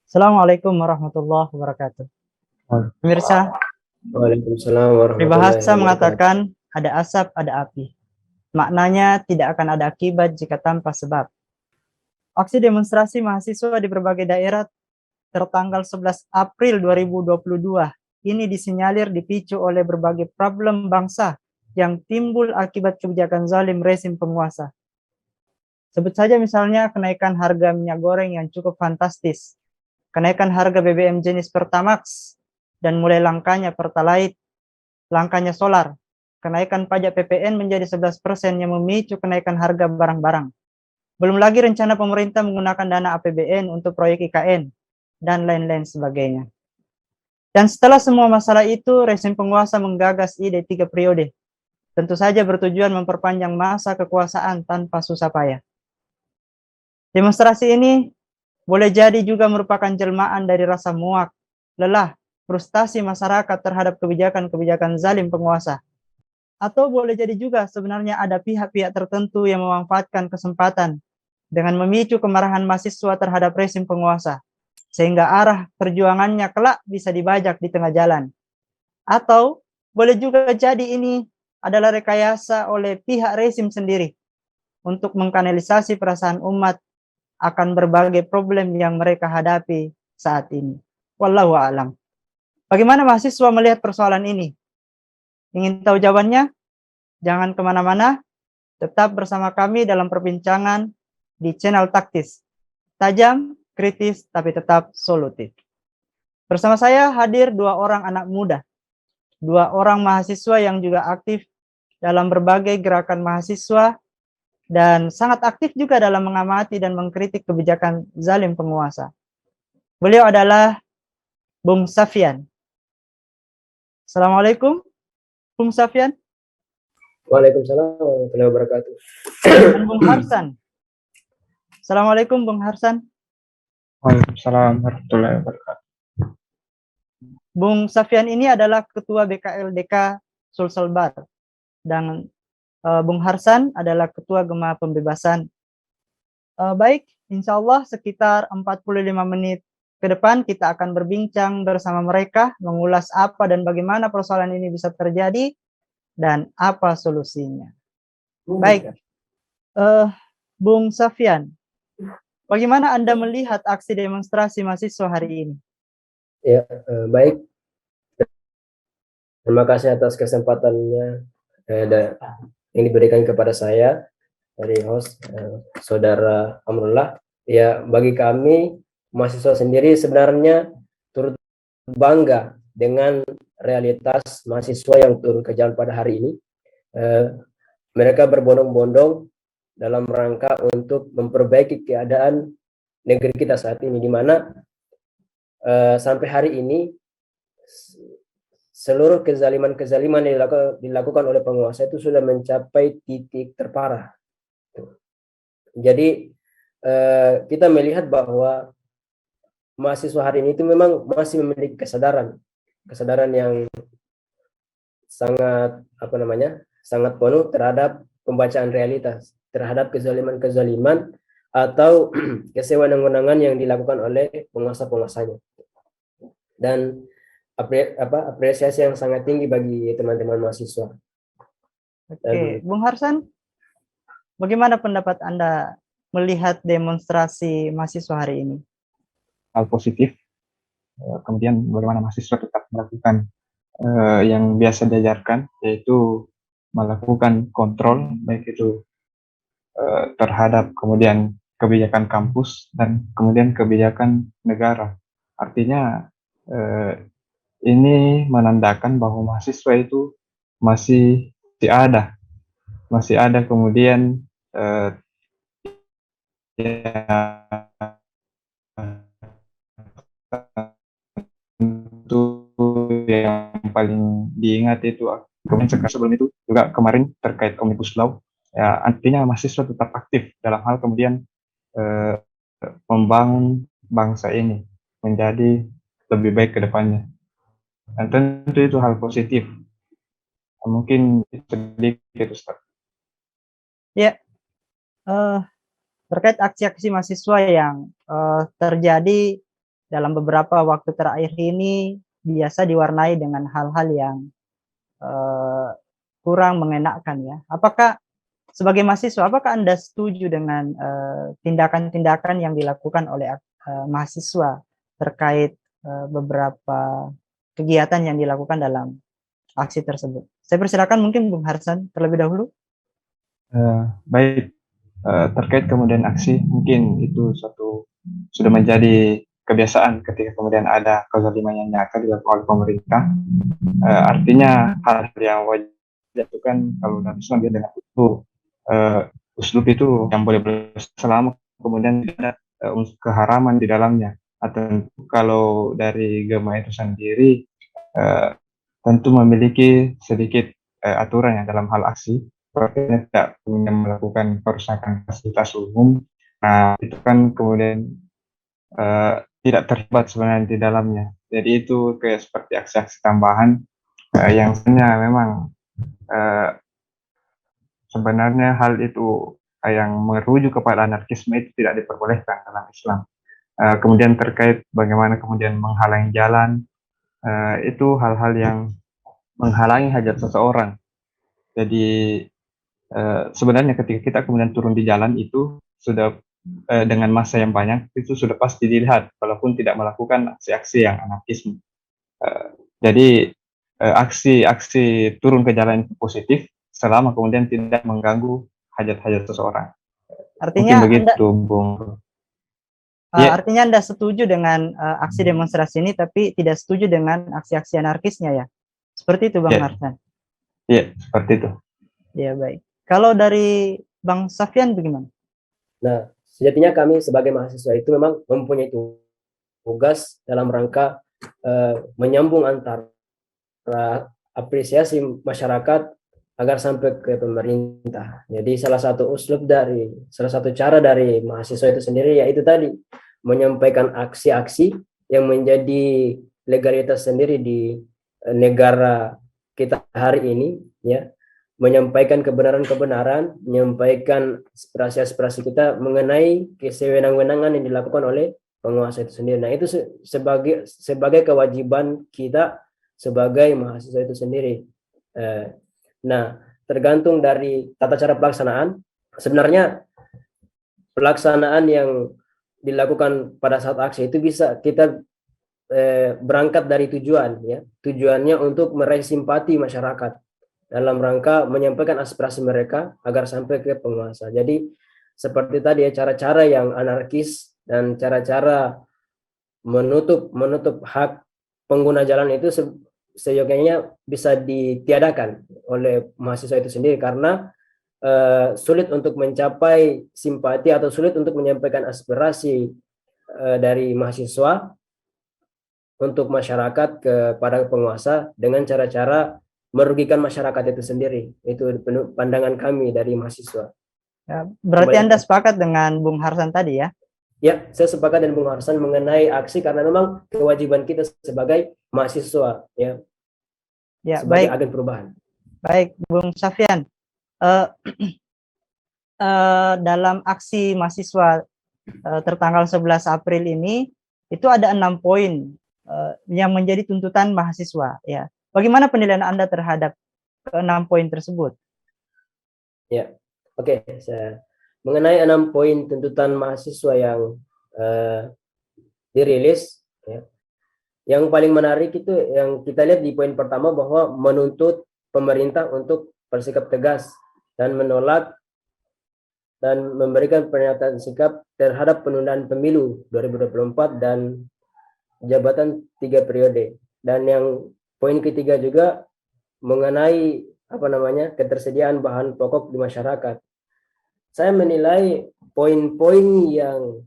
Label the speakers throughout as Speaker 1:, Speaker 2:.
Speaker 1: Assalamualaikum warahmatullahi wabarakatuh. Pemirsa,
Speaker 2: Waalaikumsalam warahmatullahi
Speaker 1: peribahasa
Speaker 2: wabarakatuh.
Speaker 1: mengatakan ada asap, ada api. Maknanya tidak akan ada akibat jika tanpa sebab. Aksi demonstrasi mahasiswa di berbagai daerah tertanggal 11 April 2022 ini disinyalir dipicu oleh berbagai problem bangsa yang timbul akibat kebijakan zalim rezim penguasa. Sebut saja misalnya kenaikan harga minyak goreng yang cukup fantastis, kenaikan harga BBM jenis Pertamax, dan mulai langkanya Pertalite, langkanya solar, kenaikan pajak PPN menjadi 11% yang memicu kenaikan harga barang-barang. Belum lagi rencana pemerintah menggunakan dana APBN untuk proyek IKN, dan lain-lain sebagainya. Dan setelah semua masalah itu, rezim penguasa menggagas ide 3 periode. Tentu saja bertujuan memperpanjang masa kekuasaan tanpa susah payah. Demonstrasi ini boleh jadi juga merupakan jelmaan dari rasa muak, lelah, frustasi masyarakat terhadap kebijakan-kebijakan zalim penguasa. Atau boleh jadi juga sebenarnya ada pihak-pihak tertentu yang memanfaatkan kesempatan dengan memicu kemarahan mahasiswa terhadap rezim penguasa, sehingga arah perjuangannya kelak bisa dibajak di tengah jalan. Atau boleh juga jadi ini adalah rekayasa oleh pihak rezim sendiri untuk mengkanalisasi perasaan umat akan berbagai problem yang mereka hadapi saat ini. Wallahu a'lam. Bagaimana mahasiswa melihat persoalan ini? Ingin tahu jawabannya? Jangan kemana-mana, tetap bersama kami dalam perbincangan di channel Taktis. Tajam, kritis, tapi tetap solutif. Bersama saya hadir 2 orang anak muda, 2 orang mahasiswa yang juga aktif dalam berbagai gerakan mahasiswa dan sangat aktif juga dalam mengamati dan mengkritik kebijakan zalim penguasa. Beliau adalah Bung Safian. Assalamualaikum, Bung Safian.
Speaker 2: Waalaikumsalam warahmatullahi wabarakatuh.
Speaker 1: Dan Bung Harsan. Assalamualaikum, Bung Harsan.
Speaker 3: Waalaikumsalam warahmatullahi wabarakatuh.
Speaker 1: Bung Safian ini adalah Ketua BKLDK Sulselbar. Dan Bung Harsan adalah Ketua Gema Pembebasan. Baik, insya Allah sekitar 45 menit ke depan kita akan berbincang bersama mereka, mengulas apa dan bagaimana persoalan ini bisa terjadi, dan apa solusinya. Baik, Bung Safian, bagaimana Anda melihat aksi demonstrasi mahasiswa hari ini?
Speaker 2: Ya, baik. Terima kasih atas kesempatannya yang diberikan kepada saya dari host Saudara Amrullah. Ya, bagi kami mahasiswa sendiri sebenarnya turut bangga dengan realitas mahasiswa yang turun ke jalan pada hari ini. Mereka berbondong-bondong dalam rangka untuk memperbaiki keadaan negeri kita saat ini, di mana sampai hari ini seluruh kezaliman yang dilakukan oleh penguasa itu sudah mencapai titik terparah. Jadi kita melihat bahwa mahasiswa hari ini itu memang masih memiliki kesadaran yang sangat sangat penuh terhadap pembacaan realitas, terhadap kezaliman atau kesewenang-wenangan yang dilakukan oleh penguasa-penguasanya. Dan apresiasi yang sangat tinggi bagi teman-teman mahasiswa.
Speaker 1: Oke, Bung Harsan, bagaimana pendapat Anda melihat demonstrasi mahasiswa hari ini?
Speaker 3: Hal positif. Kemudian bagaimana mahasiswa tetap melakukan yang biasa diajarkan, yaitu melakukan kontrol, baik itu terhadap kemudian kebijakan kampus dan kemudian kebijakan negara. Artinya ini menandakan bahwa mahasiswa itu masih ada kemudian yang paling diingat itu kemudian sebelum itu juga kemarin terkait Omnibus Law, ya artinya mahasiswa tetap aktif dalam hal kemudian membangun bangsa ini menjadi lebih baik ke depannya, dan tentu itu hal positif. Mungkin sedikit Ustaz.
Speaker 1: Ya, terkait aksi-aksi mahasiswa yang terjadi dalam beberapa waktu terakhir ini biasa diwarnai dengan hal-hal yang kurang mengenakkan ya. Apakah sebagai mahasiswa, apakah Anda setuju dengan tindakan-tindakan yang dilakukan oleh mahasiswa terkait beberapa kegiatan yang dilakukan dalam aksi tersebut? Saya persilakan mungkin Bung Harsan terlebih dahulu.
Speaker 3: Baik, terkait kemudian aksi, mungkin itu sudah menjadi kebiasaan ketika kemudian ada kezaliman yang nyata dilakukan oleh pemerintah. Artinya hal-hal yang wajib dilakukan kalau dalam Islam dia dengan uslub itu yang boleh selama kemudian tidak ada unsur keharaman di dalamnya. Atau kalau dari Gema itu sendiri tentu memiliki sedikit aturan yang dalam hal aksi, sepertinya tidak punya melakukan perusakan fasilitas umum. Nah itu kan kemudian tidak terlibat sebenarnya di dalamnya. Jadi itu kayak seperti aksi-aksi tambahan yang sebenarnya memang sebenarnya hal itu yang merujuk kepada anarkisme itu tidak diperbolehkan dalam Islam. Kemudian terkait bagaimana kemudian menghalangi jalan, itu hal-hal yang menghalangi hajat seseorang. Jadi sebenarnya ketika kita kemudian turun di jalan itu sudah dengan massa yang banyak itu sudah pasti dilihat walaupun tidak melakukan aksi-aksi yang anarkisme. Jadi aksi-aksi turun ke jalan itu positif selama kemudian tidak mengganggu hajat-hajat seseorang.
Speaker 1: Artinya
Speaker 3: mungkin begitu, Bung.
Speaker 1: Artinya Anda setuju dengan aksi demonstrasi ini, tapi tidak setuju dengan aksi-aksi anarkisnya ya? Seperti itu, Bang Harsan?
Speaker 3: Iya, seperti itu.
Speaker 1: Ya, baik. Kalau dari Bang Safian bagaimana?
Speaker 2: Nah, sejatinya kami sebagai mahasiswa itu memang mempunyai tugas dalam rangka menyambung antara apresiasi masyarakat agar sampai ke pemerintah. Jadi salah satu cara dari mahasiswa itu sendiri yaitu tadi menyampaikan aksi-aksi yang menjadi legalitas sendiri di negara kita hari ini, ya, menyampaikan kebenaran-kebenaran, menyampaikan aspirasi-aspirasi kita mengenai kesewenang-wenangan yang dilakukan oleh penguasa itu sendiri. Nah, itu sebagai kewajiban kita sebagai mahasiswa itu sendiri. Nah, tergantung dari tata cara pelaksanaan. Sebenarnya pelaksanaan yang dilakukan pada saat aksi itu bisa kita berangkat dari tujuan, ya. Tujuannya untuk meraih simpati masyarakat dalam rangka menyampaikan aspirasi mereka agar sampai ke penguasa. Jadi seperti tadi ya, cara-cara yang anarkis dan cara-cara menutup hak pengguna jalan itu seyogyanya bisa ditiadakan oleh mahasiswa itu sendiri karena sulit untuk mencapai simpati atau sulit untuk menyampaikan aspirasi dari mahasiswa untuk masyarakat kepada penguasa dengan cara-cara merugikan masyarakat itu sendiri. Itu pandangan kami dari mahasiswa.
Speaker 1: Ya, berarti Anda sepakat dengan Bung Harsan tadi ya?
Speaker 2: Ya, saya sepakat dengan Bung Harsan mengenai aksi karena memang kewajiban kita sebagai mahasiswa, ya.
Speaker 1: Ya,
Speaker 2: sebagai
Speaker 1: baik.
Speaker 2: agen perubahan.
Speaker 1: Baik, Bung Safian. Dalam aksi mahasiswa tertanggal 11 April ini itu ada 6 poin yang menjadi tuntutan mahasiswa, ya. Bagaimana penilaian Anda terhadap ke-6 poin tersebut? Ya,
Speaker 2: oke. Mengenai 6 poin tuntutan mahasiswa yang dirilis, ya. Yang paling menarik itu yang kita lihat di poin pertama bahwa menuntut pemerintah untuk bersikap tegas dan menolak dan memberikan pernyataan sikap terhadap penundaan pemilu 2024 dan jabatan 3 periode. Dan yang poin ketiga juga mengenai ketersediaan bahan pokok di masyarakat. Saya menilai poin-poin yang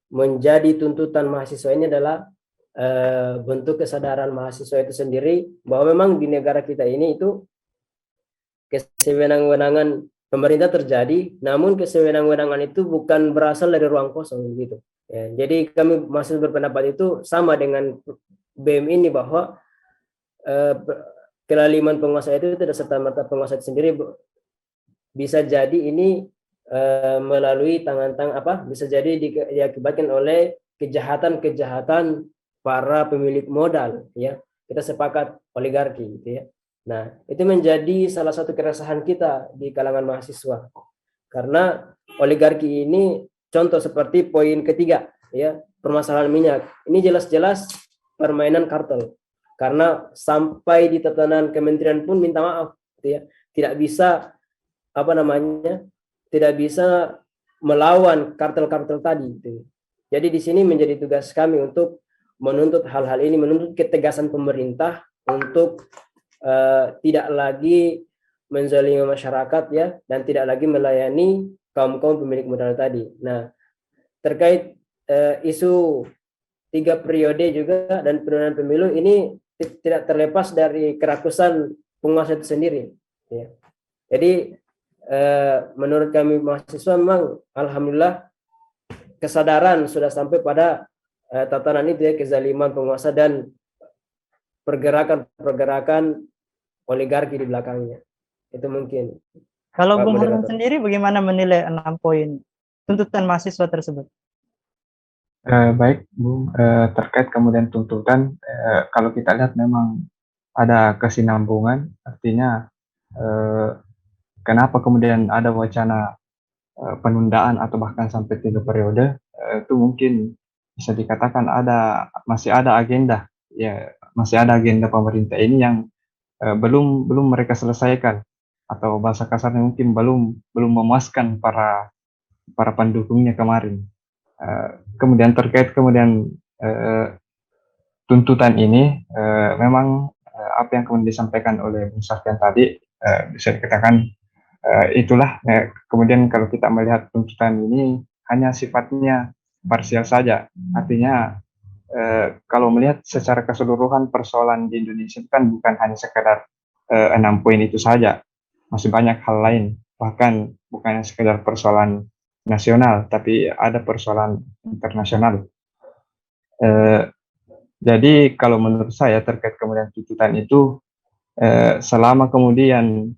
Speaker 2: menjadi tuntutan mahasiswa ini adalah bentuk kesadaran mahasiswa itu sendiri bahwa memang di negara kita ini itu kesewenang-wenangan pemerintah terjadi, namun kesewenang-wenangan itu bukan berasal dari ruang kosong gitu. Ya, jadi kami masih berpendapat itu sama dengan BEM ini bahwa kelaliman penguasa itu tidak serta-merta penguasa itu sendiri, bisa jadi ini melalui bisa jadi diakibatkan oleh kejahatan-kejahatan para pemilik modal, ya. Kita sepakat oligarki, gitu ya. Nah, itu menjadi salah satu keresahan kita di kalangan mahasiswa. Karena oligarki ini contoh seperti poin ketiga, ya, permasalahan minyak. Ini jelas-jelas permainan kartel. Karena sampai di tatanan kementerian pun minta maaf, gitu ya. Tidak bisa tidak bisa melawan kartel-kartel tadi, gitu. Jadi di sini menjadi tugas kami untuk menuntut hal-hal ini, menuntut ketegasan pemerintah untuk tidak lagi menzalimi masyarakat, ya, dan tidak lagi melayani kaum-kaum pemilik modal tadi. Nah, terkait isu 3 periode juga dan penundaan pemilu ini tidak terlepas dari kerakusan penguasa itu sendiri, ya. Jadi menurut kami mahasiswa memang alhamdulillah kesadaran sudah sampai pada tatanan itu, ya, kezaliman penguasa dan pergerakan-pergerakan oligarki di belakangnya. Itu mungkin.
Speaker 1: Kalau
Speaker 2: Pak
Speaker 1: Bung Harman
Speaker 2: Moderator.
Speaker 1: sendiri bagaimana menilai 6 poin tuntutan mahasiswa tersebut?
Speaker 3: Baik, Bung, terkait kemudian tuntutan, kalau kita lihat memang ada kesinambungan, artinya kenapa kemudian ada wacana penundaan atau bahkan sampai 3 periode, itu mungkin bisa dikatakan masih ada agenda, ya, masih ada agenda pemerintah ini yang belum mereka selesaikan, atau bahasa kasarnya mungkin belum memuaskan para pendukungnya kemarin. Kemudian terkait tuntutan ini, memang apa yang kemudian disampaikan oleh Bung Safyan tadi, bisa dikatakan itulah. Kemudian kalau kita melihat tuntutan ini hanya sifatnya parsial saja, artinya kalau melihat secara keseluruhan persoalan di Indonesia itu kan bukan hanya sekedar 6 poin itu saja, masih banyak hal lain, bahkan bukan sekedar persoalan nasional, tapi ada persoalan internasional. Jadi kalau menurut saya terkait kemudian tuntutan itu, selama kemudian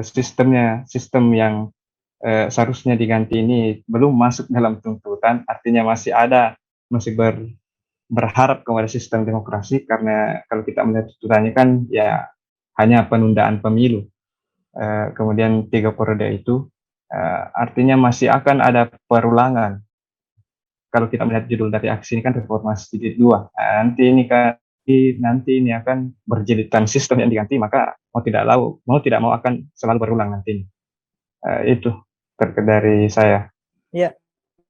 Speaker 3: sistem yang seharusnya diganti ini belum masuk dalam tuntutan, artinya masih berharap kepada sistem demokrasi, karena kalau kita melihat tuntutannya kan ya hanya penundaan pemilu, kemudian 3 periode itu, artinya masih akan ada perulangan. Kalau kita melihat judul dari aksi ini kan reformasi jilid 2, nanti ini akan berjilidkan sistem yang diganti, maka mau tidak mau akan selalu berulang nanti. Itu terkait dari saya.
Speaker 1: Ya,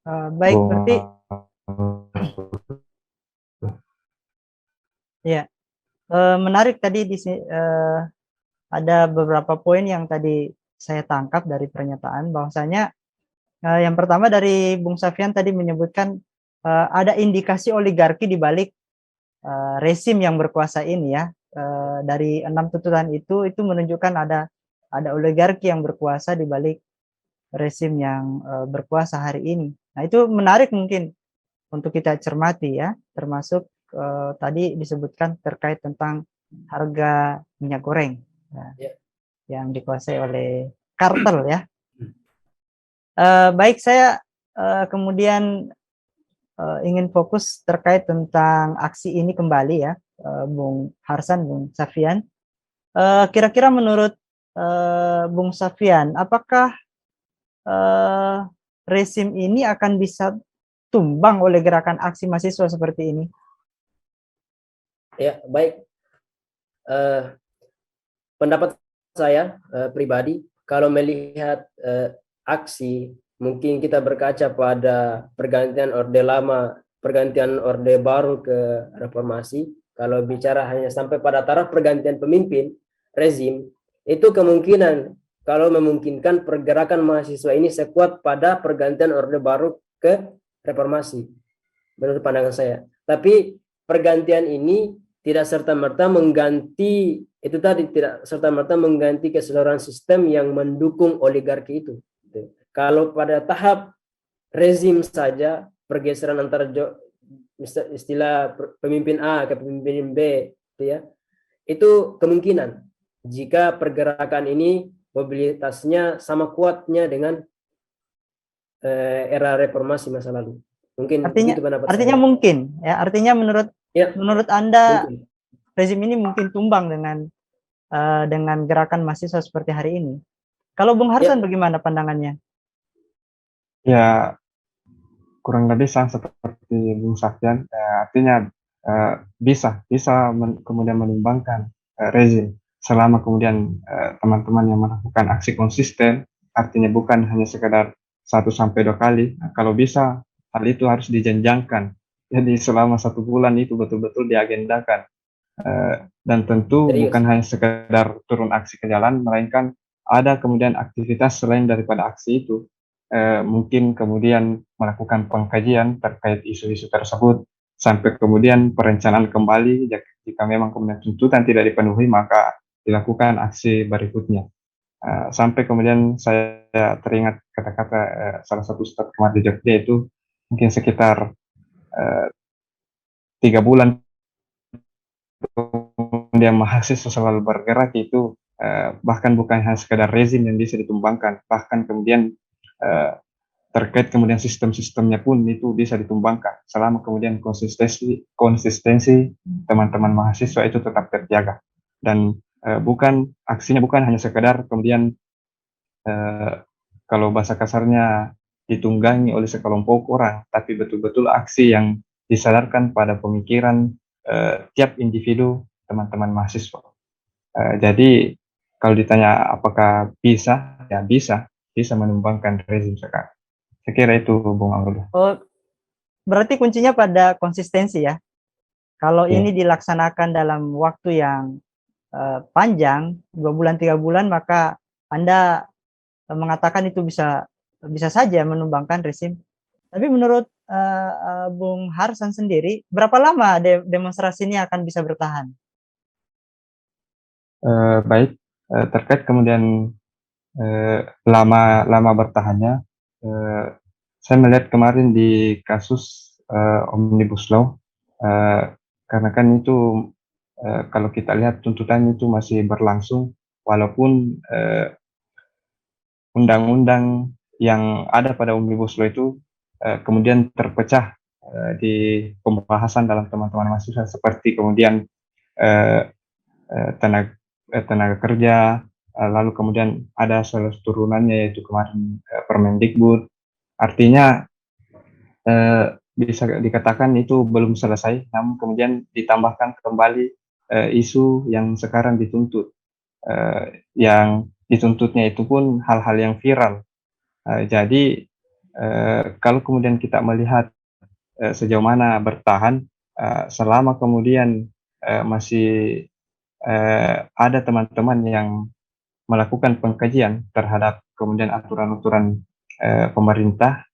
Speaker 1: baik, berarti ya, menarik tadi di sini, ada beberapa poin yang tadi saya tangkap dari pernyataan bahwasanya yang pertama dari Bung Safyan tadi menyebutkan ada indikasi oligarki di balik rezim yang berkuasa ini, ya. Dari 6 tuntutan itu menunjukkan ada oligarki yang berkuasa di balik rezim yang berkuasa hari ini. Nah, itu menarik mungkin untuk kita cermati, ya, termasuk tadi disebutkan terkait tentang harga minyak goreng, ya, yang dikuasai oleh kartel, ya. Baik, saya kemudian ingin fokus terkait tentang aksi ini kembali, ya, Bung Harsan, Bung Safyan. Kira-kira menurut Bung Safyan, apakah rezim ini akan bisa tumbang oleh gerakan aksi mahasiswa seperti ini?
Speaker 2: Ya, baik. Pendapat saya pribadi, kalau melihat aksi, mungkin kita berkaca pada pergantian orde lama, pergantian orde baru ke reformasi. Kalau bicara hanya sampai pada taraf pergantian pemimpin, rezim, itu kemungkinan kalau memungkinkan pergerakan mahasiswa ini sekuat pada pergantian orde baru ke reformasi, menurut pandangan saya. Tapi pergantian ini tidak serta-merta mengganti keseluruhan sistem yang mendukung oligarki itu. Kalau pada tahap rezim saja, pergeseran antara istilah pemimpin A ke pemimpin B, ya, itu kemungkinan jika pergerakan ini mobilitasnya sama kuatnya dengan era reformasi masa lalu. Mungkin
Speaker 1: Artinya
Speaker 2: begitu pendapat
Speaker 1: artinya
Speaker 2: saya.
Speaker 1: mungkin ya, artinya
Speaker 2: Ya,
Speaker 1: menurut Anda
Speaker 2: mungkin.
Speaker 1: rezim ini mungkin tumbang dengan gerakan mahasiswa seperti hari ini. Kalau Bung Harsan
Speaker 2: Ya,
Speaker 1: bagaimana pandangannya?
Speaker 3: Ya, kurang lebih sama seperti Bung Safyan, artinya bisa kemudian menumbangkan rezim selama kemudian teman-teman yang melakukan aksi konsisten, artinya bukan hanya sekedar 1 sampai 2 kali. Nah, kalau bisa hal itu harus dijenjangkan. Jadi selama 1 bulan itu betul-betul diagendakan. Dan tentu
Speaker 2: serius.
Speaker 3: bukan hanya sekedar turun aksi ke jalan, melainkan ada kemudian aktivitas selain daripada aksi itu. Mungkin kemudian melakukan pengkajian terkait isu-isu tersebut, sampai kemudian perencanaan kembali. Jika memang kemudian tuntutan tidak dipenuhi, maka dilakukan aksi berikutnya. Sampai kemudian saya teringat kata-kata salah satu ustadz kemarin di Jogja itu, mungkin sekitar 3 bulan kemudian mahasiswa selalu bergerak itu, bahkan bukan hanya sekedar rezim yang bisa ditumbangkan, bahkan kemudian terkait kemudian sistem-sistemnya pun itu bisa ditumbangkan selama kemudian konsistensi teman-teman mahasiswa itu tetap terjaga. Dan aksinya bukan hanya sekedar kemudian kalau bahasa kasarnya ditunggangi oleh sekelompok orang, tapi betul-betul aksi yang disadarkan pada pemikiran tiap individu teman-teman mahasiswa. Jadi kalau ditanya apakah bisa, ya bisa menumbangkan rezim sekarang. Saya kira itu, Bung Amrullah.
Speaker 1: Oh, berarti kuncinya pada konsistensi ya. Kalau
Speaker 3: Ya.
Speaker 1: ini dilaksanakan dalam waktu yang panjang, 2 bulan 3 bulan, maka Anda mengatakan itu bisa saja menumbangkan rezim. Tapi menurut Bung Harsan sendiri, berapa lama demonstrasi ini akan bisa bertahan?
Speaker 3: Baik, terkait kemudian lama bertahannya, saya melihat kemarin di kasus Omnibus Law, karena kan itu kalau kita lihat tuntutan itu masih berlangsung, walaupun undang-undang yang ada pada Omnibus Law itu kemudian terpecah di pembahasan dalam teman-teman mahasiswa, seperti kemudian eh, tenaga kerja, lalu kemudian ada salah turunannya yaitu kemarin Permendikbud. Artinya bisa dikatakan itu belum selesai, namun kemudian ditambahkan kembali isu yang sekarang dituntut. Yang dituntutnya itu pun hal-hal yang viral. Jadi kalau kemudian kita melihat sejauh mana bertahan, selama kemudian masih ada teman-teman yang melakukan pengkajian terhadap kemudian aturan-aturan pemerintah,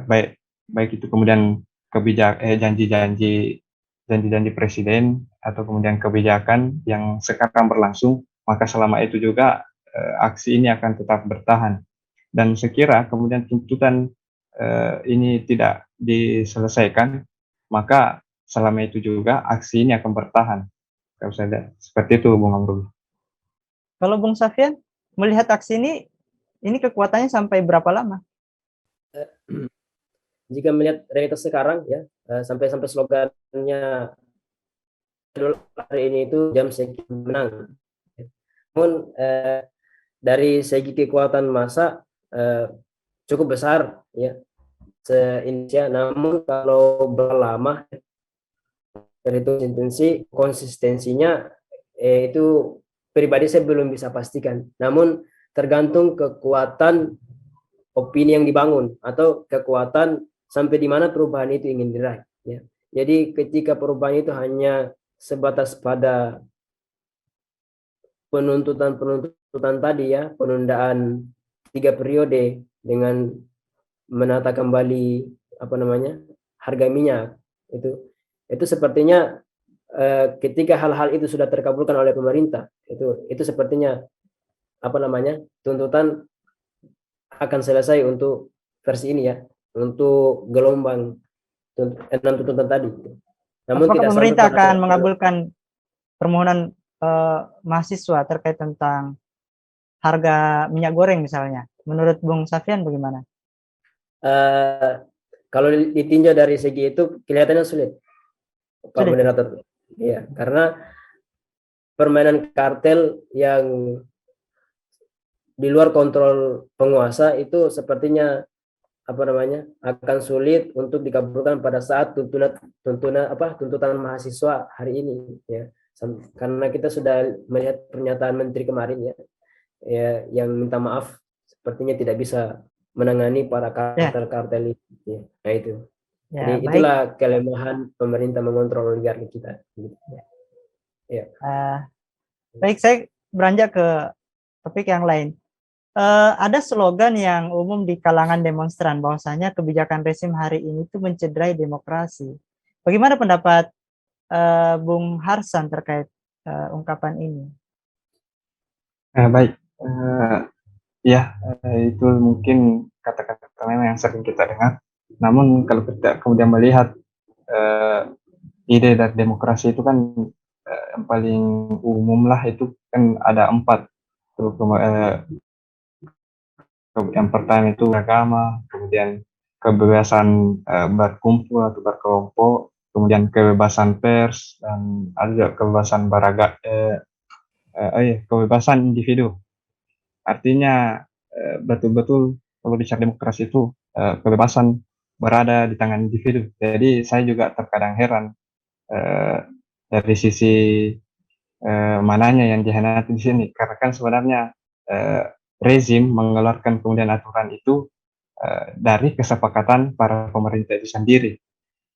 Speaker 3: baik itu kemudian janji-janji presiden atau kemudian kebijakan yang sekarang berlangsung, maka selama itu juga aksi ini akan tetap bertahan. Dan sekira kemudian tuntutan ini tidak diselesaikan, maka selama itu juga aksi ini akan bertahan. Kalau saya lihat seperti itu, Bung Amrul.
Speaker 1: Kalau Bung Safyan melihat aksi ini kekuatannya sampai berapa lama?
Speaker 2: Jika melihat realitas sekarang ya, sampai slogannya hari ini itu jam sekian menang. Namun dari segi kekuatan massa cukup besar ya se-Indonesia. Namun kalau berlama dari itu konsistensinya itu pribadi saya belum bisa pastikan. Namun tergantung kekuatan opini yang dibangun atau kekuatan sampai di mana perubahan itu ingin diraih. Ya. Jadi ketika perubahan itu hanya sebatas pada penuntutan tadi ya, penundaan 3 periode dengan menata kembali harga minyak itu sepertinya ketika hal-hal itu sudah terkabulkan oleh pemerintah itu sepertinya tuntutan akan selesai untuk versi ini ya, untuk gelombang 6 tuntutan tadi. Namun
Speaker 1: Apakah
Speaker 2: tidak sampai
Speaker 1: pemerintah
Speaker 2: pada
Speaker 1: akan mengabulkan permohonan mahasiswa terkait tentang harga minyak goreng misalnya? Menurut Bung Safyan bagaimana?
Speaker 2: kalau ditinjau dari segi itu kelihatannya sulit, Pak
Speaker 1: Sulit.
Speaker 2: Moderator. Iya, karena permainan kartel yang di luar kontrol penguasa itu sepertinya akan sulit untuk dikabulkan pada saat tuntutan mahasiswa hari ini, ya. Karena kita sudah melihat pernyataan Menteri kemarin, ya yang minta maaf sepertinya tidak bisa menangani para kartel-kartel itu, ya. Nah itu.
Speaker 1: Ya,
Speaker 2: Jadi
Speaker 1: baik.
Speaker 2: itulah kelemahan pemerintah mengontrol oligarki kita. Gitu. Ya.
Speaker 1: Baik, saya beranjak ke topik yang lain. Ada slogan yang umum di kalangan demonstran bahwasanya kebijakan rezim hari ini itu mencederai demokrasi. Bagaimana pendapat Bung Harsan terkait ungkapan ini?
Speaker 3: Baik, ya itu mungkin kata-kata memang yang sering kita dengar. Namun kalau kita kemudian melihat ide dari demokrasi itu kan yang paling umum lah, itu kan ada 4. Yang pertama itu agama, kemudian kebebasan berkumpul atau berkelompok, kemudian kebebasan pers, dan ada juga kebebasan kebebasan individu. Artinya betul-betul kalau bicara demokrasi itu kebebasan berada di tangan individu. Jadi saya juga terkadang heran dari sisi mananya yang dihianati di sini, karena kan sebenarnya rezim mengeluarkan kemudian aturan itu dari kesepakatan para pemerintah itu sendiri.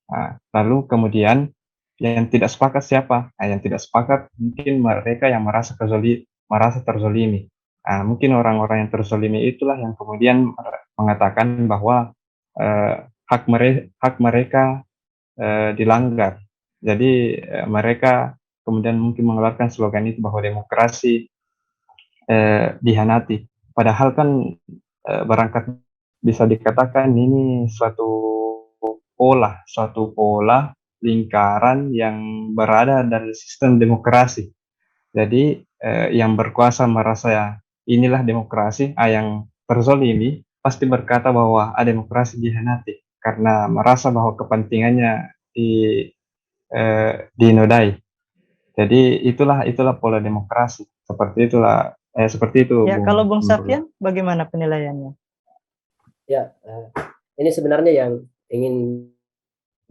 Speaker 3: Nah, lalu kemudian yang tidak sepakat siapa? Nah, yang tidak sepakat mungkin mereka yang merasa terzolimi. Nah, mungkin orang-orang yang terzolimi itulah yang kemudian mengatakan bahwa hak mereka dilanggar. Jadi mereka kemudian mungkin mengeluarkan slogan itu bahwa demokrasi dihianati. Padahal kan barangkali bisa dikatakan ini suatu pola lingkaran yang berada dari sistem demokrasi. Jadi yang berkuasa merasa inilah demokrasi, yang terzolimi pasti berkata bahwa demokrasi dihianati karena merasa bahwa kepentingannya dinodai. Jadi itulah pola demokrasi. Seperti itu.
Speaker 1: Ya, kalau Bung Safyan, bagaimana penilaiannya?
Speaker 2: Ya, ini sebenarnya yang ingin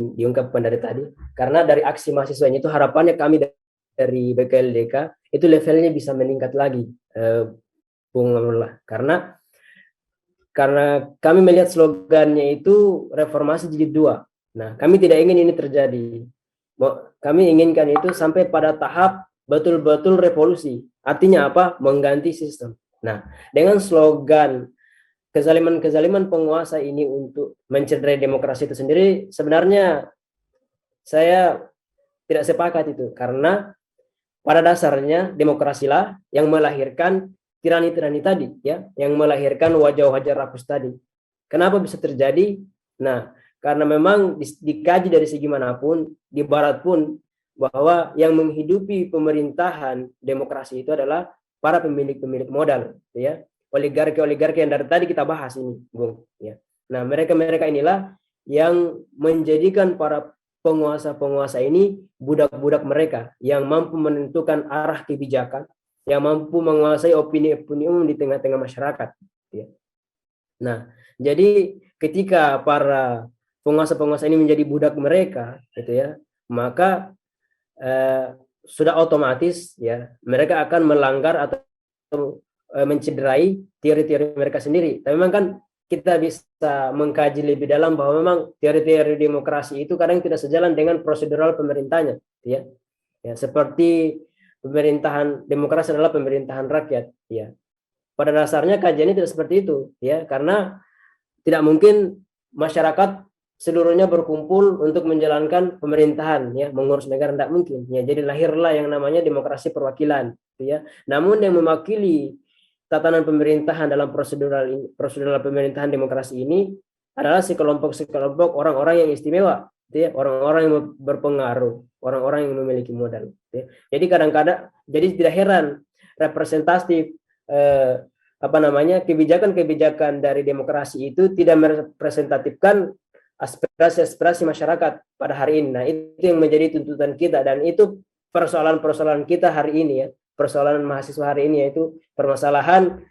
Speaker 2: diungkapkan dari tadi, karena dari aksi mahasiswa itu harapannya kami dari BKLDK itu levelnya bisa meningkat lagi, Bung Amrullah, karena kami melihat slogannya itu reformasi jilid 2. Nah, kami tidak ingin ini terjadi. Kami inginkan itu sampai pada tahap betul-betul revolusi. Artinya apa? Mengganti sistem. Nah, dengan slogan kezaliman penguasa ini untuk mencederai demokrasi itu sendiri, sebenarnya saya tidak sepakat itu, karena pada dasarnya demokrasilah yang melahirkan tirani-tirani tadi, ya, yang melahirkan wajah-wajah rakus tadi. Kenapa bisa terjadi? Nah, karena memang dikaji dari segi manapun, di barat pun, bahwa yang menghidupi pemerintahan demokrasi itu adalah para pemilik-pemilik modal, ya, oligarki yang dari tadi kita bahas ini, Bung, ya. Nah, mereka inilah yang menjadikan para penguasa ini budak-budak mereka yang mampu menentukan arah kebijakan, yang mampu menguasai opini-opini umum di tengah-tengah masyarakat, ya. Nah, jadi ketika para penguasa ini menjadi budak mereka, gitu ya, maka sudah otomatis, ya, mereka akan melanggar atau mencederai teori-teori mereka sendiri. Tapi memang kan kita bisa mengkaji lebih dalam bahwa memang teori-teori demokrasi itu kadang tidak sejalan dengan prosedural pemerintahnya, ya. Ya, seperti pemerintahan demokrasi adalah pemerintahan rakyat, ya. Pada dasarnya kajiannya tidak seperti itu, ya, karena tidak mungkin masyarakat seluruhnya berkumpul untuk menjalankan pemerintahan, ya, mengurus negara, tidak mungkin, ya. Jadi lahirlah yang namanya demokrasi perwakilan, ya. Namun yang mewakili tatanan pemerintahan dalam prosedural pemerintahan demokrasi ini adalah sekelompok orang-orang yang istimewa, ya, orang-orang yang berpengaruh, orang-orang yang memiliki modal, ya. Jadi kadang-kadang, jadi tidak heran representatif kebijakan-kebijakan dari demokrasi itu tidak merepresentatifkan aspirasi-aspirasi masyarakat pada hari ini. Nah, itu yang menjadi tuntutan kita, dan itu persoalan-persoalan kita hari ini ya, persoalan mahasiswa hari ini, yaitu permasalahan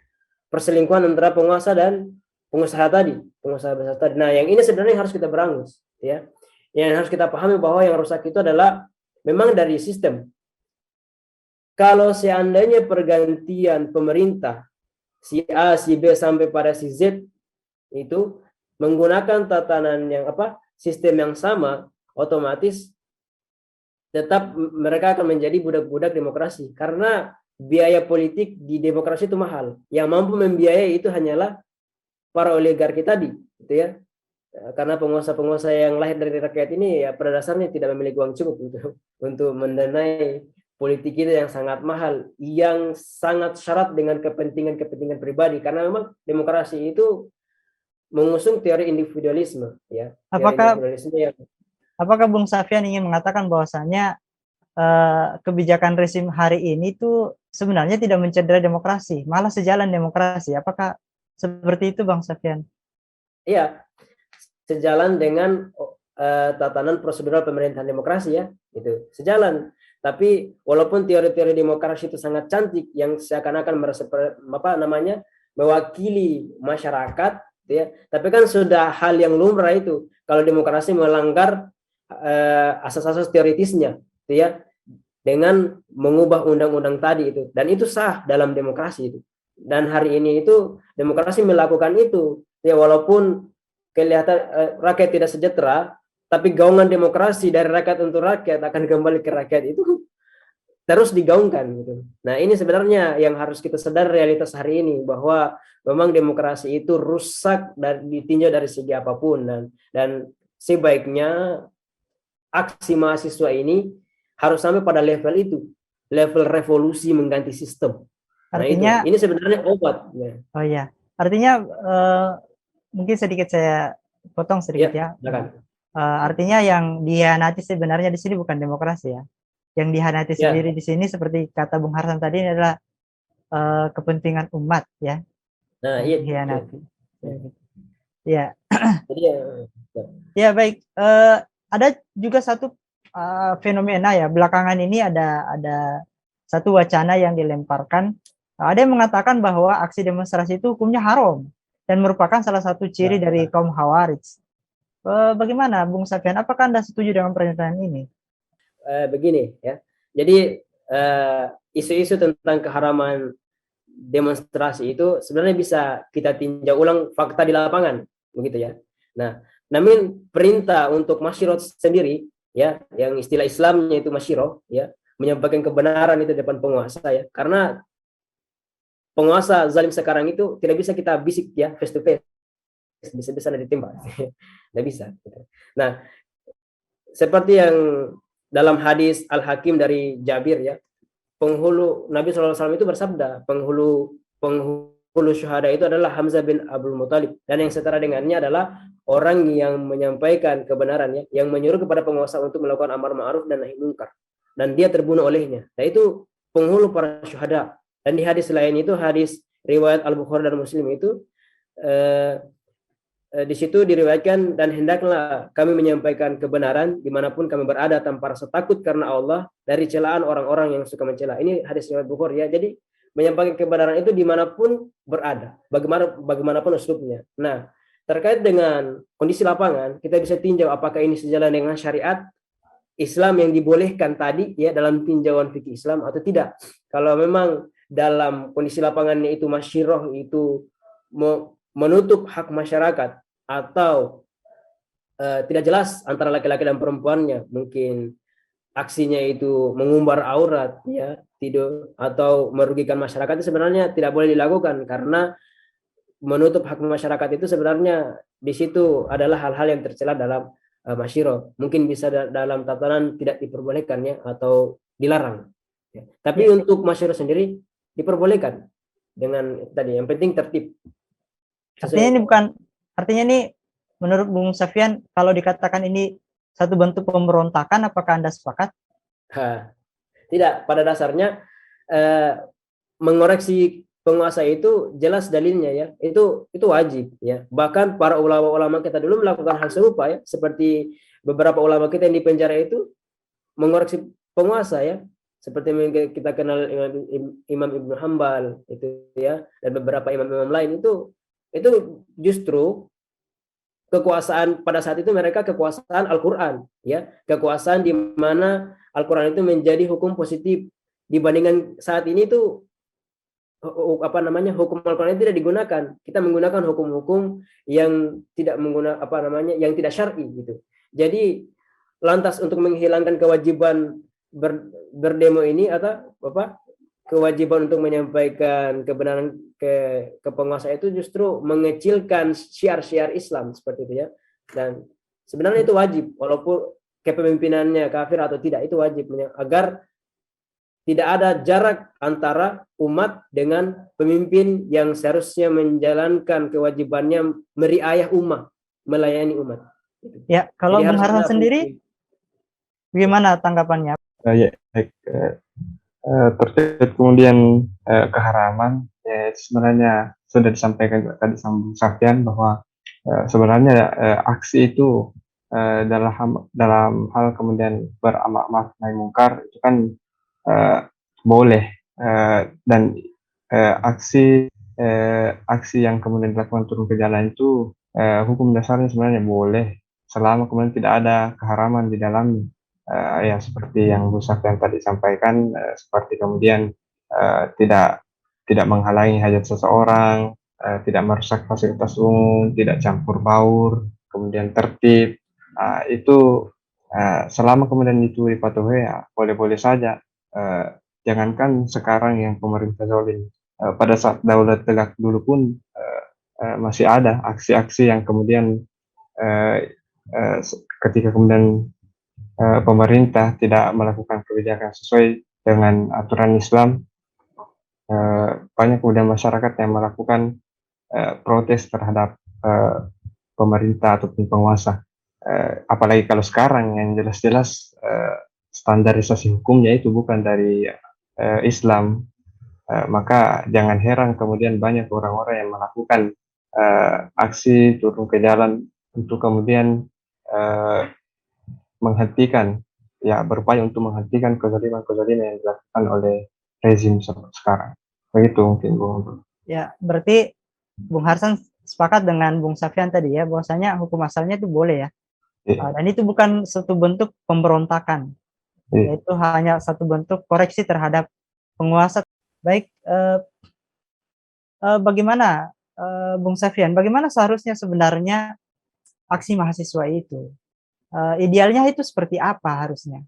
Speaker 2: perselingkuhan antara penguasa dan pengusaha besar tadi. Nah, yang ini sebenarnya harus kita berangus ya. Yang harus kita pahami bahwa yang rusak itu adalah memang dari sistem. Kalau seandainya pergantian pemerintah si A, si B sampai pada si Z itu menggunakan tatanan yang sistem yang sama, otomatis tetap mereka akan menjadi budak-budak demokrasi, karena biaya politik di demokrasi itu mahal. Yang mampu membiayai itu hanyalah para oligarki tadi, gitu ya. Karena penguasa-penguasa yang lahir dari rakyat ini ya pada dasarnya tidak memiliki uang cukup untuk mendanai politik itu yang sangat mahal, yang sangat syarat dengan kepentingan-kepentingan pribadi, karena memang demokrasi itu mengusung teori individualisme ya.
Speaker 1: Apakah Bung Safyan ingin mengatakan bahwasanya kebijakan rezim hari ini tuh sebenarnya tidak mencederai demokrasi, malah sejalan demokrasi? Apakah seperti itu Bang Safyan?
Speaker 2: Iya, sejalan dengan tatanan prosedural pemerintahan demokrasi ya, itu sejalan. Tapi walaupun teori-teori demokrasi itu sangat cantik, yang seakan-akan mewakili masyarakat, ya, tapi kan sudah hal yang lumrah itu kalau demokrasi melanggar asas-asas teoritisnya, ya, dengan mengubah undang-undang tadi itu, dan itu sah dalam demokrasi itu. Dan hari ini itu demokrasi melakukan itu, ya, walaupun kelihatan rakyat tidak sejahtera, tapi gaungan demokrasi dari rakyat untuk rakyat akan kembali ke rakyat itu terus digaungkan gitu. Nah, ini sebenarnya yang harus kita sadar realitas hari ini, bahwa memang demokrasi itu rusak dan ditinjau dari segi apapun, dan sebaiknya aksi mahasiswa ini harus sampai pada level itu, level revolusi mengganti sistem.
Speaker 1: Artinya,
Speaker 2: nah, ini sebenarnya obat. Ya.
Speaker 1: Oh iya, artinya mungkin sedikit saya potong sedikit ya. Artinya yang dihianati sebenarnya di sini bukan demokrasi ya. Yang dihianati sendiri di sini seperti kata Bung Harsam tadi ini adalah kepentingan umat ya.
Speaker 2: Nah, iya.
Speaker 1: Dihianati. Ya. Ya baik. Ada juga satu fenomena ya, belakangan ini ada satu wacana yang dilemparkan. Ada yang mengatakan bahwa aksi demonstrasi itu hukumnya haram dan merupakan salah satu ciri dari kaum Khawarij. Bagaimana Bung Safyan, apakah Anda setuju dengan pernyataan ini?
Speaker 2: Begini ya, jadi isu-isu tentang keharaman demonstrasi itu sebenarnya bisa kita tinjau ulang fakta di lapangan, begitu ya. Nah, namun perintah untuk masyiro sendiri ya, yang istilah Islamnya itu masyiro ya, menyampaikan kebenaran itu depan penguasa ya, karena penguasa zalim sekarang itu tidak bisa kita bisik ya face to face, bisa ditembak, tidak bisa. Nah, seperti yang dalam hadis Al-Hakim dari Jabir ya, penghulu Nabi SAW itu bersabda, penghulu syuhada itu adalah Hamzah bin Abdul Muthalib, dan yang setara dengannya adalah orang yang menyampaikan kebenaran ya, yang menyuruh kepada penguasa untuk melakukan amar ma'ruf dan nahi munkar, dan dia terbunuh olehnya. Nah, itu penghulu para syuhada. Dan di hadis lain itu, hadis riwayat Al-Bukhari dan Muslim itu, di situ diriwayatkan, dan hendaklah kami menyampaikan kebenaran dimanapun kami berada tanpa rasa takut karena Allah dari celaan orang-orang yang suka mencela. Ini hadis riwayat Bukhari ya. Jadi menyampaikan kebenaran itu dimanapun berada, bagaimanapun uslubnya. Nah, terkait dengan kondisi lapangan, kita bisa tinjau apakah ini sejalan dengan syariat Islam yang dibolehkan tadi ya dalam tinjauan fikih Islam atau tidak. Kalau memang dalam kondisi lapangannya itu masyiroh itu menutup hak masyarakat, atau tidak jelas antara laki-laki dan perempuannya, mungkin aksinya itu mengumbar aurat ya, tidur atau merugikan masyarakat, itu sebenarnya tidak boleh dilakukan, karena menutup hak masyarakat itu sebenarnya di situ adalah hal-hal yang tercela dalam masyiro. Mungkin bisa dalam tatanan tidak diperbolehkan ya, atau dilarang ya. Tapi untuk masyiro sendiri diperbolehkan dengan tadi, yang penting tertib.
Speaker 1: Artinya ini menurut Bung Safyan, kalau dikatakan ini satu bentuk pemberontakan, apakah Anda sepakat?
Speaker 2: Tidak, pada dasarnya mengoreksi penguasa itu jelas dalilnya ya, itu wajib ya. Bahkan para ulama-ulama kita dulu melakukan hal serupa ya, seperti beberapa ulama kita yang di penjara itu mengoreksi penguasa ya, seperti yang kita kenal Imam Ibnu Hambal itu ya, dan beberapa imam-imam lain itu justru kekuasaan pada saat itu mereka kekuasaan Al-Qur'an ya, kekuasaan di mana Al-Qur'an itu menjadi hukum positif dibandingkan saat ini tuh apa namanya, hukum Al-Qur'an tidak digunakan. Kita menggunakan hukum-hukum yang tidak menggunakan apa namanya, yang tidak syar'i gitu. Jadi lantas untuk menghilangkan kewajiban berdemo ini atau apa, kewajiban untuk menyampaikan kebenaran ke penguasa itu justru mengecilkan syiar-syiar Islam seperti itu ya. Dan sebenarnya itu wajib, walaupun kepemimpinannya kafir atau tidak, itu wajib agar tidak ada jarak antara umat dengan pemimpin yang seharusnya menjalankan kewajibannya meriayah umat, melayani umat.
Speaker 1: Ya, kalau Bung Harsan sendiri bagaimana tanggapannya?
Speaker 3: Ya, baik. Terkait kemudian keharaman, ya sebenarnya sudah disampaikan juga tadi sama Bung Safyan bahwa sebenarnya aksi itu dalam hal kemudian beramal ma'ruf nahi mungkar itu kan boleh, dan aksi yang kemudian dilakukan turun ke jalan itu hukum dasarnya sebenarnya boleh selama kemudian tidak ada keharaman di dalamnya. Ya seperti yang Bu Safyan tadi sampaikan, seperti kemudian tidak menghalangi hajat seseorang, tidak merusak fasilitas umum, tidak campur baur, kemudian tertib. Itu selama kemudian itu dipatuhi ya boleh-boleh saja. Jangankan sekarang yang pemerintah zalim, pada saat Daulat Tegak dulu pun masih ada aksi-aksi yang kemudian ketika kemudian pemerintah tidak melakukan kebijakan sesuai dengan aturan Islam, banyak kemudian masyarakat yang melakukan protes terhadap pemerintah ataupun penguasa. Apalagi kalau sekarang yang jelas-jelas standarisasi hukumnya itu bukan dari Islam, maka jangan heran kemudian banyak orang-orang yang melakukan aksi turun ke jalan untuk kemudian menghentikan, ya berupaya untuk menghentikan kezaliman yang dilakukan oleh rezim sekarang. Begitu mungkin Bung.
Speaker 1: Ya, berarti Bung Harsan sepakat dengan Bung Safyan tadi ya, bahwasanya hukum asalnya itu boleh ya. Dan itu bukan suatu bentuk pemberontakan. Itu hanya satu bentuk koreksi terhadap penguasa. Baik, bagaimana Bung Safyan, bagaimana seharusnya sebenarnya aksi mahasiswa itu? Idealnya itu seperti apa harusnya?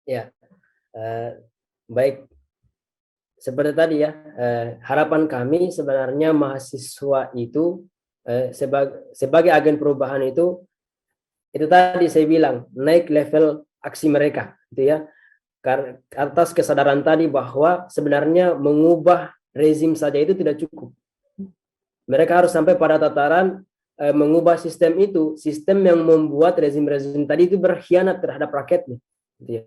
Speaker 2: Ya, baik. Seperti tadi ya, harapan kami sebenarnya mahasiswa itu sebagai agen perubahan itu tadi saya bilang naik level aksi mereka, gitu ya. Karena atas kesadaran tadi bahwa sebenarnya mengubah rezim saja itu tidak cukup. Mereka harus sampai pada tataran mengubah sistem itu, sistem yang membuat rezim-rezim tadi itu berkhianat terhadap rakyatnya, gitu ya.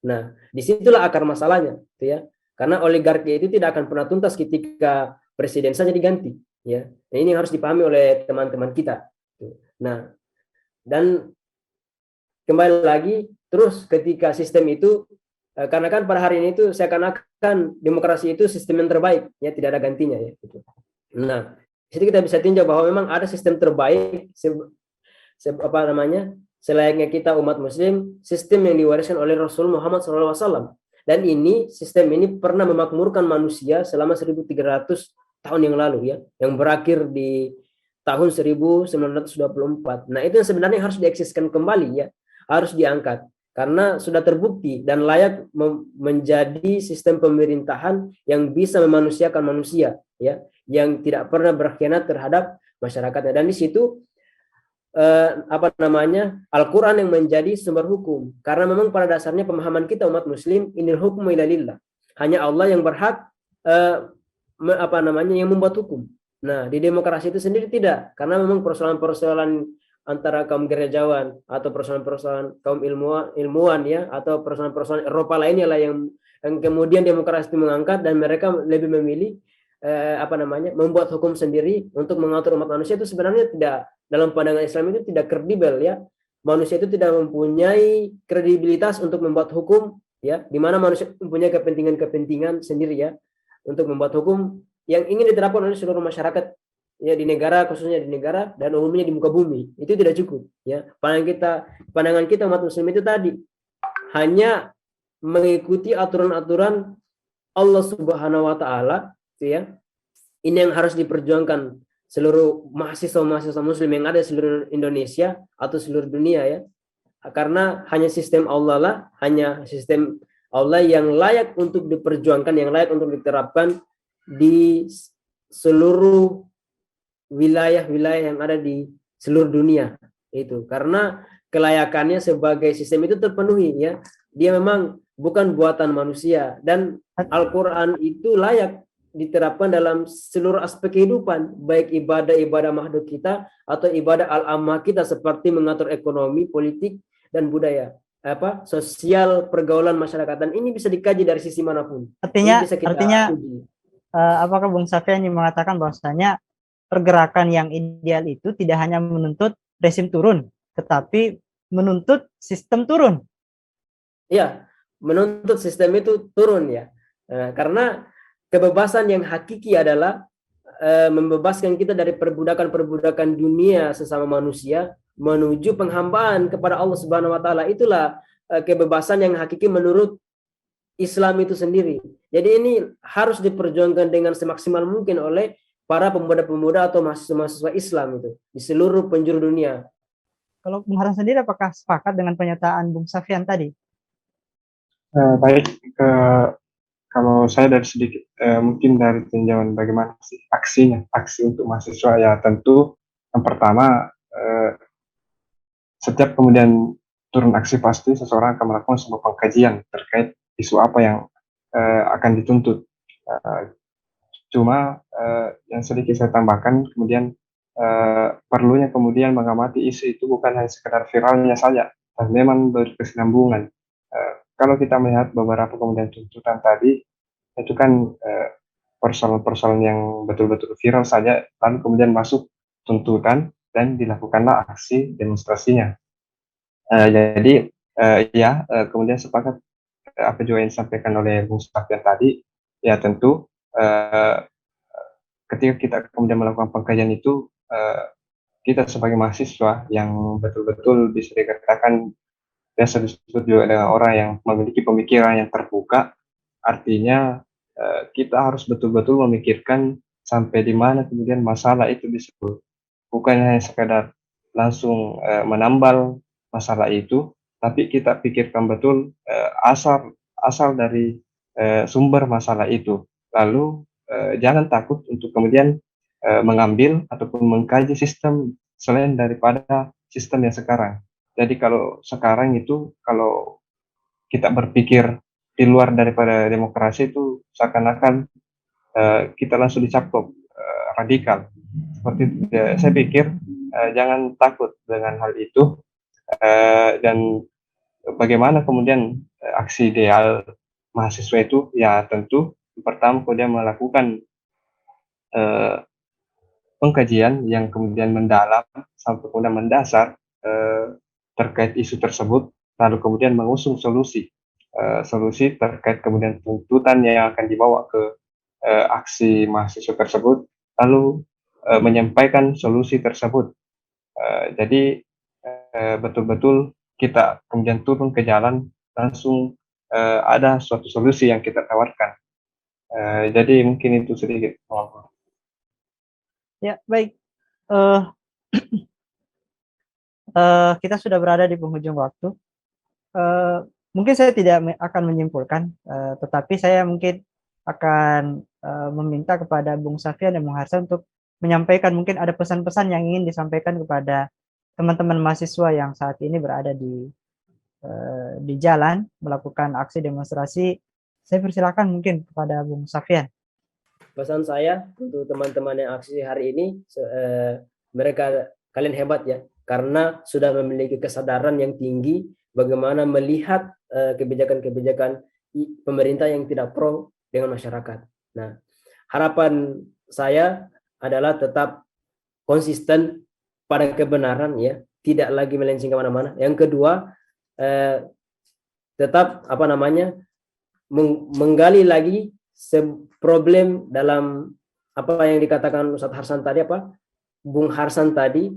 Speaker 2: Nah, disitulah akar masalahnya, gitu ya. Karena oligarki itu tidak akan pernah tuntas ketika presiden saja diganti, ya. Nah, ini harus dipahami oleh teman-teman kita. Nah, dan kembali lagi, terus ketika sistem itu, karena kan pada hari ini itu seakan-akan demokrasi itu sistem yang terbaik, ya tidak ada gantinya, ya. Gitu. Nah, jadi kita bisa tinjau bahwa memang ada sistem terbaik, selayaknya kita umat muslim, sistem yang diwariskan oleh Rasul Muhammad SAW. Dan ini, sistem ini pernah memakmurkan manusia selama 1300 tahun yang lalu, ya, yang berakhir di tahun 1924. Nah, itu yang sebenarnya harus dieksiskan kembali, ya, harus diangkat. Karena sudah terbukti dan layak menjadi sistem pemerintahan yang bisa memanusiakan manusia, ya, yang tidak pernah berkhianat terhadap masyarakatnya. Dan di situ Al-Quran yang menjadi sumber hukum, karena memang pada dasarnya pemahaman kita umat muslim, inil hukmu illa lillah, hanya Allah yang berhak yang membuat hukum. Nah, di demokrasi itu sendiri tidak, karena memang persoalan-persoalan antara kaum gerejawan atau persoalan-persoalan kaum ilmuwan ya, atau persoalan-persoalan Eropa lainnya lah yang kemudian demokrasi itu mengangkat dan mereka lebih memilih membuat hukum sendiri untuk mengatur umat manusia, itu sebenarnya tidak, dalam pandangan Islam itu tidak kredibel ya. Manusia itu tidak mempunyai kredibilitas untuk membuat hukum ya, di mana manusia mempunyai kepentingan-kepentingan sendiri ya untuk membuat hukum yang ingin diterapkan oleh seluruh masyarakat ya, di negara, khususnya di negara dan umumnya di muka bumi. Itu tidak cukup ya. Pandangan kita umat muslim itu tadi hanya mengikuti aturan-aturan Allah Subhanahu wa taala ya. Ini yang harus diperjuangkan seluruh mahasiswa muslim yang ada di seluruh Indonesia atau seluruh dunia ya. Karena hanya sistem Allah lah, hanya sistem Allah yang layak untuk diperjuangkan, yang layak untuk diterapkan di seluruh wilayah-wilayah yang ada di seluruh dunia. Itu karena kelayakannya sebagai sistem itu terpenuhi ya. Dia memang bukan buatan manusia, dan Al-Quran itu layak diterapkan dalam seluruh aspek kehidupan, baik ibadah makhluk kita atau ibadah al-ammah kita seperti mengatur ekonomi, politik, dan budaya, sosial, pergaulan masyarakat. Dan ini bisa dikaji dari sisi manapun.
Speaker 1: Artinya,
Speaker 2: bisa kita uji.
Speaker 1: Apakah Bung Safyan yang mengatakan bahwasanya pergerakan yang ideal itu tidak hanya menuntut rezim turun, tetapi menuntut sistem turun?
Speaker 2: Iya, menuntut sistem itu turun ya, karena kebebasan yang hakiki adalah membebaskan kita dari perbudakan dunia sesama manusia menuju penghambaan kepada Allah Subhanahu wa taala. Itulah kebebasan yang hakiki menurut Islam itu sendiri. Jadi ini harus diperjuangkan dengan semaksimal mungkin oleh para pemuda-pemuda atau mahasiswa-mahasiswa Islam itu di seluruh penjuru dunia.
Speaker 1: Kalau Bung Hasan sendiri apakah sepakat dengan pernyataan Bung Safyan tadi?
Speaker 3: Baik, kalau saya dari sedikit mungkin dari tinjauan bagaimana sih aksi untuk mahasiswa, ya tentu yang pertama setiap kemudian turun aksi pasti seseorang akan melakukan sebuah pengkajian terkait isu apa yang akan dituntut. Cuma yang sedikit saya tambahkan kemudian perlunya kemudian mengamati isu itu bukan hanya sekedar viralnya saja, tapi memang berkesinambungan. Kalau kita melihat beberapa kemudian tuntutan tadi, itu kan persoalan-persoalan yang betul-betul viral saja, lalu kemudian masuk tuntutan dan dilakukanlah aksi demonstrasinya. Jadi kemudian sepakat apa juga yang disampaikan oleh Bung Safyan tadi, ya tentu ketika kita kemudian melakukan pengkajian itu, kita sebagai mahasiswa yang betul-betul bisa dikatakan biasa disebut juga dengan orang yang memiliki pemikiran yang terbuka, artinya kita harus betul-betul memikirkan sampai di mana kemudian masalah itu disebut, bukan hanya sekadar langsung menambal masalah itu, tapi kita pikirkan betul asal dari sumber masalah itu. Lalu jangan takut untuk kemudian mengambil ataupun mengkaji sistem selain daripada sistem yang sekarang. Jadi kalau sekarang itu, kalau kita berpikir di luar daripada demokrasi itu seakan-akan kita langsung dicap radikal. Seperti itu. Saya pikir jangan takut dengan hal itu, dan bagaimana kemudian aksi ideal mahasiswa itu, ya tentu pertama kemudian melakukan pengkajian yang kemudian mendalam sampai kemudian mendasar terkait isu tersebut, lalu kemudian mengusung solusi terkait kemudian tuntutan yang akan dibawa ke aksi mahasiswa tersebut, lalu menyampaikan solusi tersebut. Jadi betul-betul kita kemudian turun ke jalan, langsung ada suatu solusi yang kita tawarkan. Jadi mungkin itu sedikit.
Speaker 1: Ya, baik. Kita sudah berada di penghujung waktu. Mungkin saya tidak akan menyimpulkan, tetapi saya mungkin akan meminta kepada Bung Safyan dan Bung Hasan untuk menyampaikan, mungkin ada pesan-pesan yang ingin disampaikan kepada teman-teman mahasiswa yang saat ini berada di jalan melakukan aksi demonstrasi. Saya persilakan mungkin kepada Bung Safyan.
Speaker 2: Pesan saya untuk teman-teman yang aksi hari ini, kalian hebat ya, karena sudah memiliki kesadaran yang tinggi bagaimana melihat kebijakan-kebijakan pemerintah yang tidak pro dengan masyarakat. Nah, harapan saya adalah tetap konsisten pada kebenaran, ya, tidak lagi melenceng kemana-mana. Yang kedua, tetap menggali lagi problem dalam apa yang dikatakan Ustadz Harsan tadi, Bung Harsan tadi,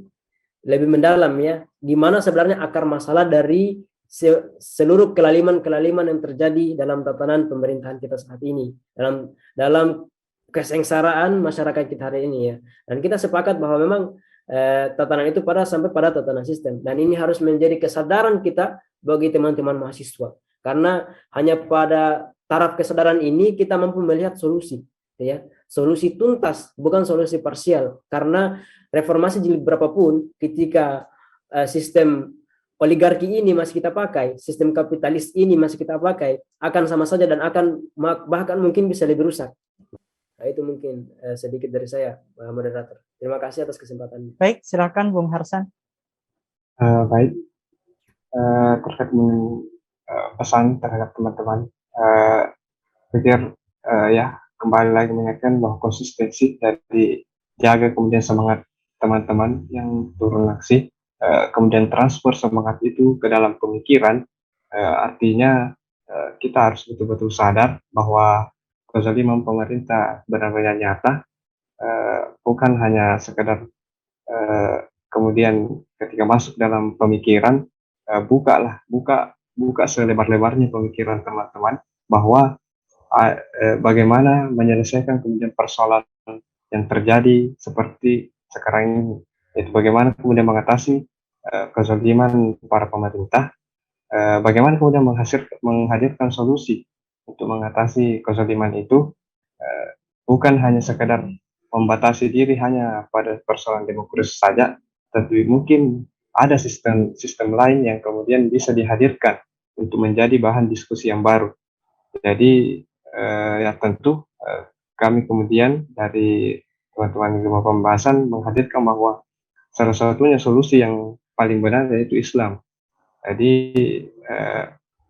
Speaker 2: lebih mendalam, ya, di mana sebenarnya akar masalah dari seluruh kelaliman-kelaliman yang terjadi dalam tatanan pemerintahan kita saat ini, dalam kesengsaraan masyarakat kita hari ini, ya. Dan kita sepakat bahwa memang tatanan itu sampai pada tatanan sistem, dan ini harus menjadi kesadaran kita bagi teman-teman mahasiswa, karena hanya pada taraf kesadaran ini kita mampu melihat solusi, ya, solusi tuntas, bukan solusi parsial. Karena reformasi jilid berapapun, ketika sistem oligarki ini masih kita pakai, sistem kapitalis ini masih kita pakai, akan sama saja dan akan bahkan mungkin bisa lebih rusak. Nah, itu mungkin sedikit dari saya, moderator. Terima kasih atas kesempatan.
Speaker 1: Baik, silakan Bung Harsan.
Speaker 3: Baik, terkait pesan terhadap teman-teman, pikir ya, kembali lagi mengingatkan bahwa konsistensi dari jaga kemudian semangat teman-teman yang turun aksi, kemudian transfer semangat itu ke dalam pemikiran, artinya kita harus betul-betul sadar bahwa kezaliman pemerintah benar-benar nyata, bukan hanya sekedar kemudian ketika masuk dalam pemikiran, buka selebar-lebarnya pemikiran teman-teman bahwa bagaimana menyelesaikan kemudian persoalan yang terjadi seperti sekarang ini, yaitu bagaimana kemudian mengatasi kezaliman para pemerintah, bagaimana kemudian menghadirkan solusi untuk mengatasi kezaliman itu, bukan hanya sekedar membatasi diri hanya pada persoalan demokrasi saja, tapi mungkin ada sistem lain yang kemudian bisa dihadirkan untuk menjadi bahan diskusi yang baru. Jadi ya tentu kami kemudian dari teman-teman ilmu pembahasan menghadirkan bahwa salah satunya solusi yang paling benar yaitu Islam. Jadi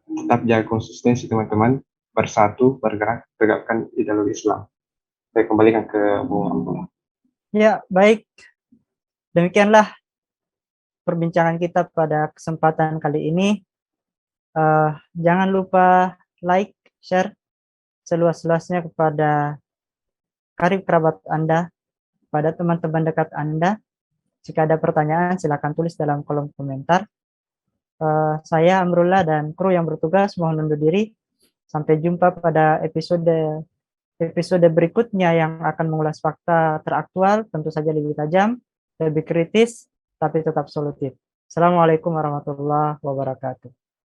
Speaker 3: tetap jaga konsistensi teman-teman, bersatu, bergerak, tegakkan ideologi Islam. Saya kembalikan ke Bung Abdullah.
Speaker 1: Ya, baik. Demikianlah perbincangan kita pada kesempatan kali ini. Jangan lupa like, share seluas-luasnya kepada karib kerabat Anda, pada teman-teman dekat Anda. Jika ada pertanyaan, silakan tulis dalam kolom komentar. Saya Amrullah dan kru yang bertugas mohon undur diri. Sampai jumpa pada episode berikutnya yang akan mengulas fakta teraktual, tentu saja lebih tajam, lebih kritis, tapi tetap solutif. Assalamualaikum warahmatullahi wabarakatuh.